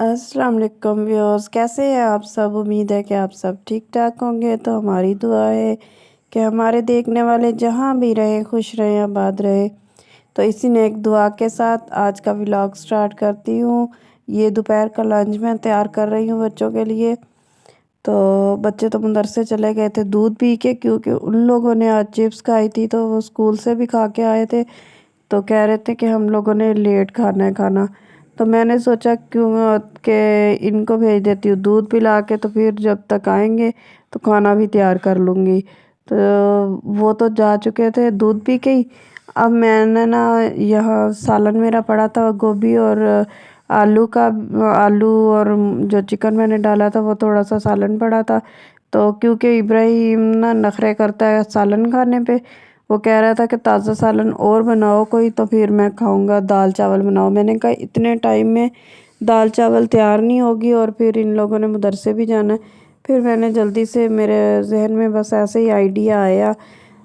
अस्सलाम वालेकुम व्यूअर्स, कैसे हैं आप सब। उम्मीद है कि आप सब ठीक ठाक होंगे। तो हमारी दुआ है कि हमारे देखने वाले जहाँ भी रहें खुश रहें आबाद रहें। तो इसी ने एक दुआ के साथ आज का व्लॉग स्टार्ट करती हूँ। ये दोपहर का लंच मैं तैयार कर रही हूँ बच्चों के लिए। तो बच्चे तो मदरसे चले गए थे दूध पी के, क्योंकि उन लोगों ने आज चिप्स खाई थी तो वो स्कूल से भी खा के आए थे। तो कह रहे थे कि हम लोगों ने लेट खाना है खाना। तो मैंने सोचा क्यों कि इनको भेज देती हूँ दूध पिला के, तो फिर जब तक आएंगे तो खाना भी तैयार कर लूँगी। तो वो तो जा चुके थे दूध पी के ही। अब मैंने ना यहाँ सालन मेरा पड़ा था गोभी और आलू का। आलू और जो चिकन मैंने डाला था वो थोड़ा सा सालन पड़ा था। तो क्योंकि इब्राहिम ना नखरे करता है सालन खाने पे, वो कह रहा था कि ताज़ा सालन और बनाओ कोई, तो फिर मैं खाऊंगा, दाल चावल बनाओ। मैंने कहा इतने टाइम में दाल चावल तैयार नहीं होगी और फिर इन लोगों ने मदरसे भी जाना है। फिर मैंने जल्दी से, मेरे जहन में बस ऐसे ही आइडिया आया।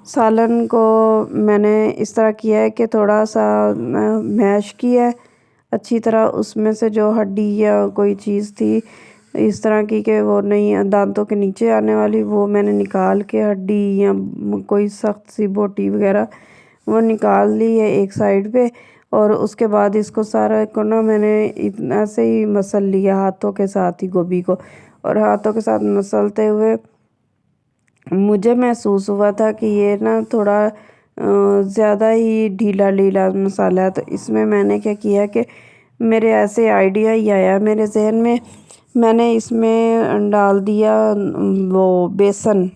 सालन को मैंने इस तरह किया है कि थोड़ा सा मैश किया है अच्छी तरह, उसमें से जो हड्डी या कोई चीज़ थी इस तरह की कि वो नहीं दांतों के नीचे आने वाली, वो मैंने निकाल के हड्डी या कोई सख्त सी बोटी वगैरह वो निकाल ली है एक साइड पे। और उसके बाद इसको सारा को ना मैंने ऐसे ही मसल लिया हाथों के साथ ही गोभी को। और हाथों के साथ मसलते हुए मुझे महसूस हुआ था कि ये ना थोड़ा ज़्यादा ही ढीला ढीला मसाला है। तो इसमें मैंने क्या किया कि मेरे ऐसे आइडिया ही आया मेरे जहन में, मैंने इसमें डाल दिया वो बेसन।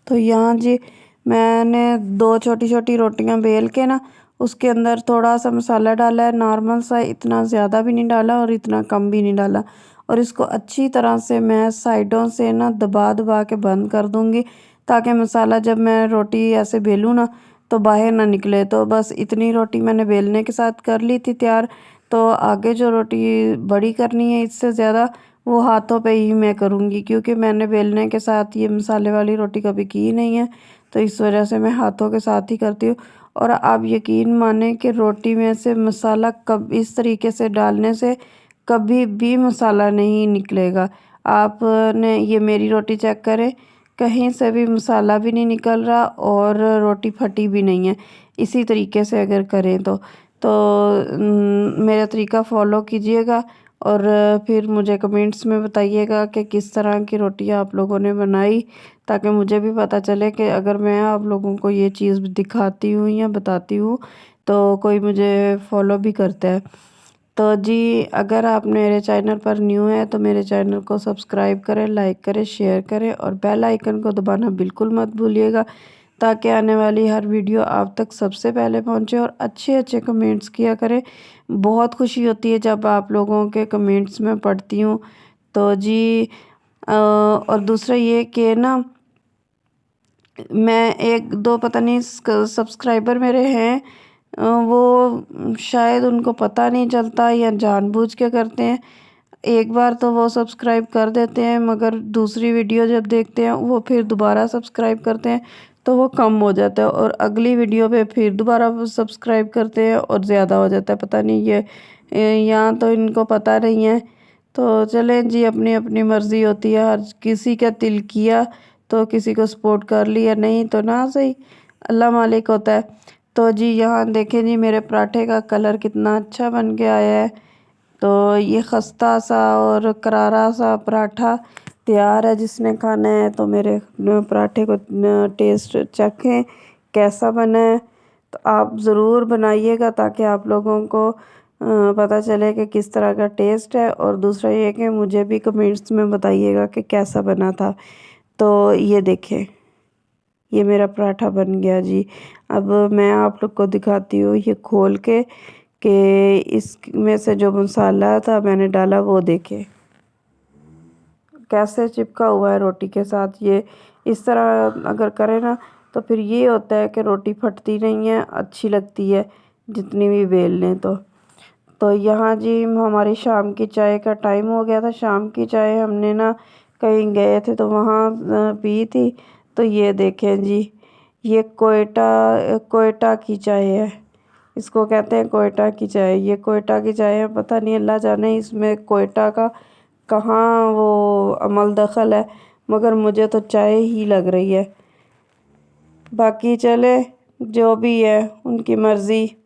तो यहाँ जी मैंने दो छोटी छोटी रोटियां बेल के ना उसके अंदर थोड़ा सा मसाला डाला है नॉर्मल सा, इतना ज़्यादा भी नहीं डाला और इतना कम भी नहीं डाला। और इसको अच्छी तरह से मैं साइडों से ना दबा दबा के बंद कर दूँगी, ताकि मसाला जब मैं रोटी ऐसे बेलूँ ना तो बाहर ना निकले। तो बस इतनी रोटी मैंने बेलने के साथ कर ली थी तैयार। तो आगे जो रोटी बड़ी करनी है इससे ज़्यादा, वो हाथों पे ही मैं करूँगी, क्योंकि मैंने बेलने के साथ ये मसाले वाली रोटी कभी की नहीं है। तो इस वजह से मैं हाथों के साथ ही करती हूँ। और आप यकीन माने कि रोटी में से मसाला कब इस तरीके से डालने से कभी भी मसाला नहीं निकलेगा। आपने ये मेरी रोटी चेक करें, कहीं से भी मसाला भी नहीं निकल रहा और रोटी फटी भी नहीं है। इसी तरीके से अगर करें तो मेरा तरीका फ़ॉलो कीजिएगा। और फिर मुझे कमेंट्स में बताइएगा कि किस तरह की रोटियां आप लोगों ने बनाई, ताकि मुझे भी पता चले कि अगर मैं आप लोगों को ये चीज़ दिखाती हूँ या बताती हूँ तो कोई मुझे फॉलो भी करता है। तो जी अगर आप मेरे चैनल पर न्यू है तो मेरे चैनल को सब्सक्राइब करें, लाइक करें, शेयर करें और बेल आइकन को दबाना बिल्कुल मत भूलिएगा, ताकि आने वाली हर वीडियो आप तक सबसे पहले पहुंचे। और अच्छे अच्छे कमेंट्स किया करें, बहुत खुशी होती है जब आप लोगों के कमेंट्स में पढ़ती हूँ। तो जी और दूसरा ये कि ना मैं एक दो पता नहीं सब्सक्राइबर मेरे हैं, वो शायद उनको पता नहीं चलता या जानबूझ के करते हैं। एक बार तो वो सब्सक्राइब कर देते हैं, मगर दूसरी वीडियो जब देखते हैं वो फिर दोबारा सब्सक्राइब करते हैं तो वो कम हो जाता है, और अगली वीडियो पे फिर दोबारा वो सब्सक्राइब करते हैं और ज़्यादा हो जाता है। पता नहीं ये यहाँ तो इनको पता नहीं है। तो चलें जी, अपनी अपनी मर्ज़ी होती है, हर किसी का दिल किया तो किसी को सपोर्ट कर लिया, नहीं तो ना सही, अल्लाह मालिक होता है। तो जी यहाँ देखें जी मेरे पराठे का कलर कितना अच्छा बन के आया है। तो ये खस्ता सा और करारा सा पराठा तैयार है। जिसने खाना है तो मेरे पराठे को टेस्ट चखें कैसा बना है। तो आप ज़रूर बनाइएगा ताकि आप लोगों को पता चले कि किस तरह का टेस्ट है। और दूसरा ये कि मुझे भी कमेंट्स में बताइएगा कि कैसा बना था। तो ये देखें, ये मेरा पराठा बन गया जी। अब मैं आप लोग को दिखाती हूँ ये खोल के कि इसमें से जो मसाला था मैंने डाला वो देखे कैसे चिपका हुआ है रोटी के साथ। ये इस तरह अगर करें ना तो फिर ये होता है कि रोटी फटती नहीं है, अच्छी लगती है जितनी भी बेल लें। तो यहाँ जी हमारी शाम की चाय का टाइम हो गया था। शाम की चाय हमने ना कहीं गए थे तो वहाँ पी थी। तो ये देखें जी, ये कोयटा कोयटा की चाय है। इसको कहते हैं कोयटा की चाय। ये कोयटा की चाय है, पता नहीं अल्लाह जाने इसमें कोयटा का कहाँ वो अमल दखल है, मगर मुझे तो चाय ही लग रही है। बाकी चले जो भी है उनकी मर्ज़ी,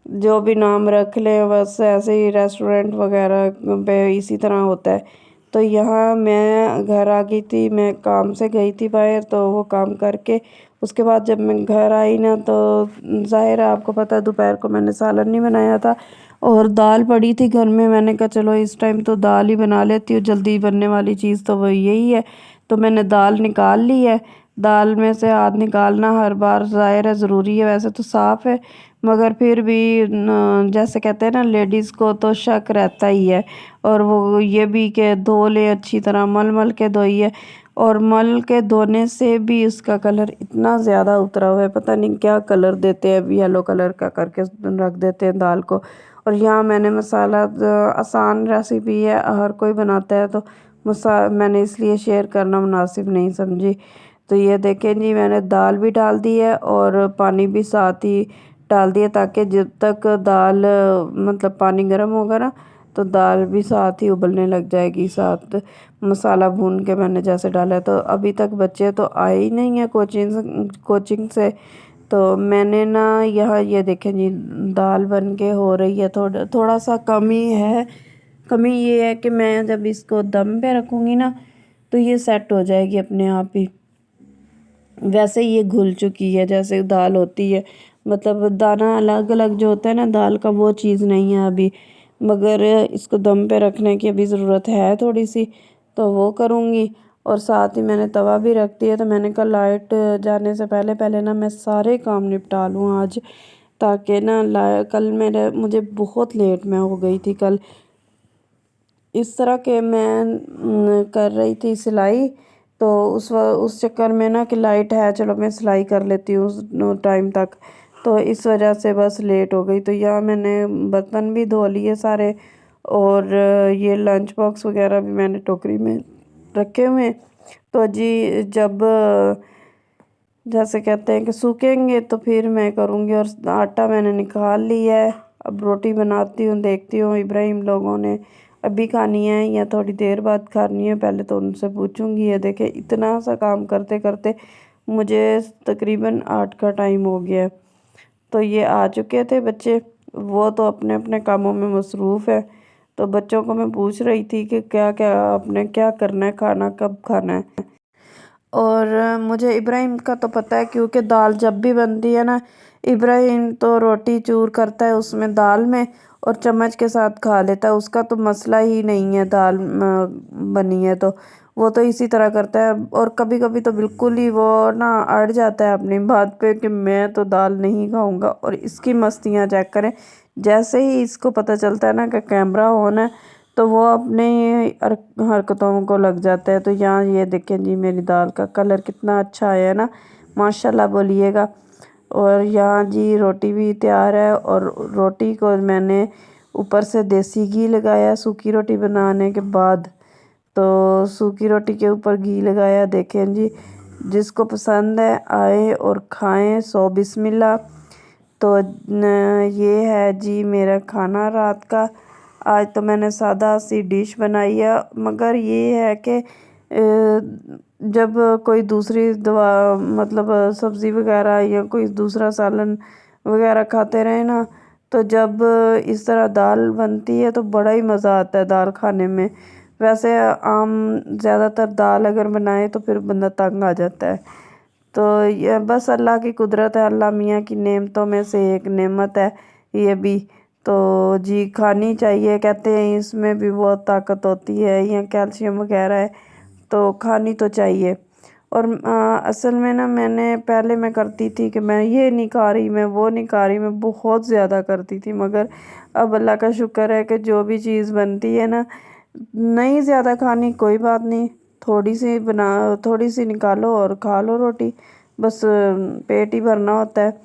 जो भी नाम रख लें, बस ऐसे ही रेस्टोरेंट वगैरह पे इसी तरह होता है। तो यहाँ मैं घर आ गई थी, मैं काम से गई थी बाहर, तो वो काम करके उसके बाद जब मैं घर आई ना, तो ज़ाहिर है आपको पता है दोपहर को मैंने सालन नहीं बनाया था और दाल पड़ी थी घर में। मैंने कहा चलो इस टाइम तो दाल ही बना लेती हूँ, जल्दी बनने वाली चीज़ तो वो यही है। तो मैंने दाल निकाल ली है। दाल में से हाथ निकालना हर बार ज़ाहिर है ज़रूरी है, वैसे तो साफ़ है मगर फिर भी जैसे कहते हैं ना लेडीज़ को तो शक रहता ही है। और वो ये भी कि धो ले अच्छी तरह, मल मल के धोइए। और मल के धोने से भी उसका कलर इतना ज़्यादा उतरा हुआ है, पता नहीं क्या कलर देते हैं, अभी येलो कलर का करके रख देते हैं दाल को। और यहाँ मैंने मसाला आसान रेसिपी है, हर कोई बनाता है, तो मैंने इसलिए शेयर करना मुनासिब नहीं समझी। तो ये देखें जी, मैंने दाल भी डाल दी है और पानी भी साथ ही डाल दिया, ताकि जब तक दाल मतलब पानी गर्म होगा ना, तो दाल भी साथ ही उबलने लग जाएगी। साथ मसाला भून के मैंने जैसे डाला है। तो अभी तक बच्चे तो आए ही नहीं है कोचिंग से। तो मैंने ना यहाँ ये देखें जी, दाल बन के हो रही है, थोड़ा सा कमी है। कमी ये है कि मैं जब इसको दम पे रखूँगी ना, तो ये सेट हो जाएगी अपने आप ही। वैसे ये घुल चुकी है जैसे दाल होती है, मतलब दाना अलग अलग जो होता है ना दाल का, वो चीज़ नहीं है अभी। मगर इसको दम पे रखने की अभी ज़रूरत है थोड़ी सी, तो वो करूँगी। और साथ ही मैंने तवा भी रख दिया। तो मैंने कहा लाइट जाने से पहले पहले ना मैं सारे काम निपटा लूँ आज, ताकि ना कल मुझे बहुत लेट में हो गई थी कल। इस तरह के मैं कर रही थी सिलाई, तो उस चक्कर में ना कि लाइट है, चलो मैं सिलाई कर लेती हूँ उस टाइम तक, तो इस वजह से बस लेट हो गई। तो यहाँ मैंने बर्तन भी धो लिए सारे, और ये लंच बॉक्स वगैरह भी मैंने टोकरी में रखे हुए हैं। तो जी जब जैसे कहते हैं कि सूखेंगे तो फिर मैं करूँगी। और आटा मैंने निकाल लिया है, अब रोटी बनाती हूँ, देखती हूँ इब्राहिम लोगों ने अभी खानी है या थोड़ी देर बाद खानी है, पहले तो उनसे पूछूंगी। ये देखे इतना सा काम करते करते मुझे तकरीबन 8 का टाइम हो गया है। तो ये आ चुके थे बच्चे, वो तो अपने अपने कामों में मसरूफ़ है। तो बच्चों को मैं पूछ रही थी कि क्या क्या आपने क्या करना है, खाना कब खाना है। और मुझे इब्राहिम का तो पता है, क्योंकि दाल जब भी बनती है ना, इब्राहिम तो रोटी चूर करता है उसमें दाल में और चम्मच के साथ खा लेता है। उसका तो मसला ही नहीं है, दाल बनी है तो वो तो इसी तरह करता है। और कभी कभी तो बिल्कुल ही वो ना अड़ जाता है अपनी बात पे कि मैं तो दाल नहीं खाऊंगा। और इसकी मस्तियाँ चेक करें, जैसे ही इसको पता चलता है ना कि कैमरा ऑन है, तो वो अपने हरकतों को लग जाता है। तो यहाँ ये देखें जी, मेरी दाल का कलर कितना अच्छा आया है ना, माशाल्लाह बोलिएगा। और यहाँ जी रोटी भी तैयार है, और रोटी को मैंने ऊपर से देसी घी लगाया सूखी रोटी बनाने के बाद। तो सूखी रोटी के ऊपर घी लगाया, देखें जी, जिसको पसंद है आए और खाएं, सो बिस्मिल्लाह। तो ये है जी मेरा खाना रात का। आज तो मैंने सादा सी डिश बनाई है, मगर ये है कि जब कोई दूसरी दवा मतलब सब्ज़ी वगैरह या कोई दूसरा सालन वगैरह खाते रहे ना, तो जब इस तरह दाल बनती है तो बड़ा ही मज़ा आता है दाल खाने में। वैसे आम ज़्यादातर दाल अगर बनाए तो फिर बंदा तंग आ जाता है। तो ये बस अल्लाह की कुदरत है, अल्लाह मियाँ की नेमतों में से एक नेमत है ये भी। तो जी खानी चाहिए, कहते हैं इसमें भी बहुत ताकत होती है या कैल्शियम वगैरह है, तो खानी तो चाहिए। और असल में ना मैंने पहले मैं करती थी कि मैं ये नहीं खा रही, मैं वो नहीं खा रही, मैं बहुत ज़्यादा करती थी। मगर अब अल्लाह का शुक्र है कि जो भी चीज़ बनती है ना, नहीं ज़्यादा खानी कोई बात नहीं, थोड़ी सी निकालो और खा लो रोटी, बस पेट ही भरना होता है।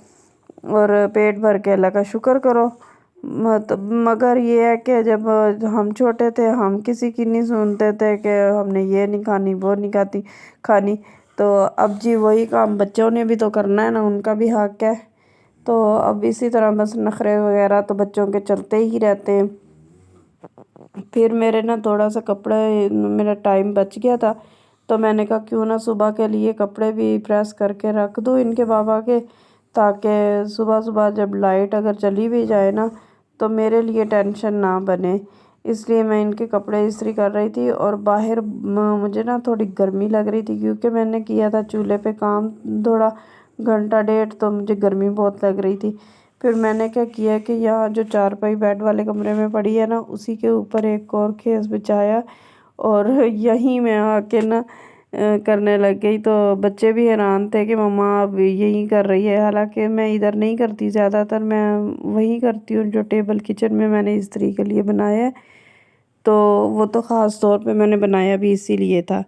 और पेट भर के अल्लाह का शुक्र करो। मगर ये है कि जब हम छोटे थे, हम किसी की नहीं सुनते थे कि हमने ये नहीं खानी वो नहीं खानी। तो अब जी वही काम बच्चों ने भी तो करना है ना, उनका भी हक है। तो अब इसी तरह बस नखरे वगैरह तो बच्चों के चलते ही रहते हैं। फिर मेरे ना थोड़ा सा कपड़े, मेरा टाइम बच गया था, तो मैंने कहा क्यों ना सुबह के लिए कपड़े भी प्रेस करके रख दूँ इनके पापा के, ताकि सुबह सुबह जब लाइट अगर चली भी जाए ना तो मेरे लिए टेंशन ना बने। इसलिए मैं इनके कपड़े इस्त्री कर रही थी। और बाहर मुझे ना थोड़ी गर्मी लग रही थी, क्योंकि मैंने किया था चूल्हे पे काम थोड़ा घंटा डेढ़, तो मुझे गर्मी बहुत लग रही थी। फिर मैंने क्या किया कि यहाँ जो चारपाई बेड वाले कमरे में पड़ी है ना, उसी के ऊपर एक और खेस बिछाया और यहीं मैं आके ना करने लग गई। तो बच्चे भी हैरान थे कि मम्मा अब यहीं कर रही है। हालांकि मैं इधर नहीं करती, ज़्यादातर मैं वहीं करती हूँ जो टेबल किचन में मैंने इस्त्री के लिए बनाया है। तो वो तो ख़ास तौर पे मैंने बनाया भी इसीलिए था।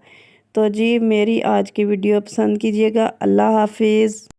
तो जी मेरी आज की वीडियो पसंद कीजिएगा। अल्लाह हाफिज़।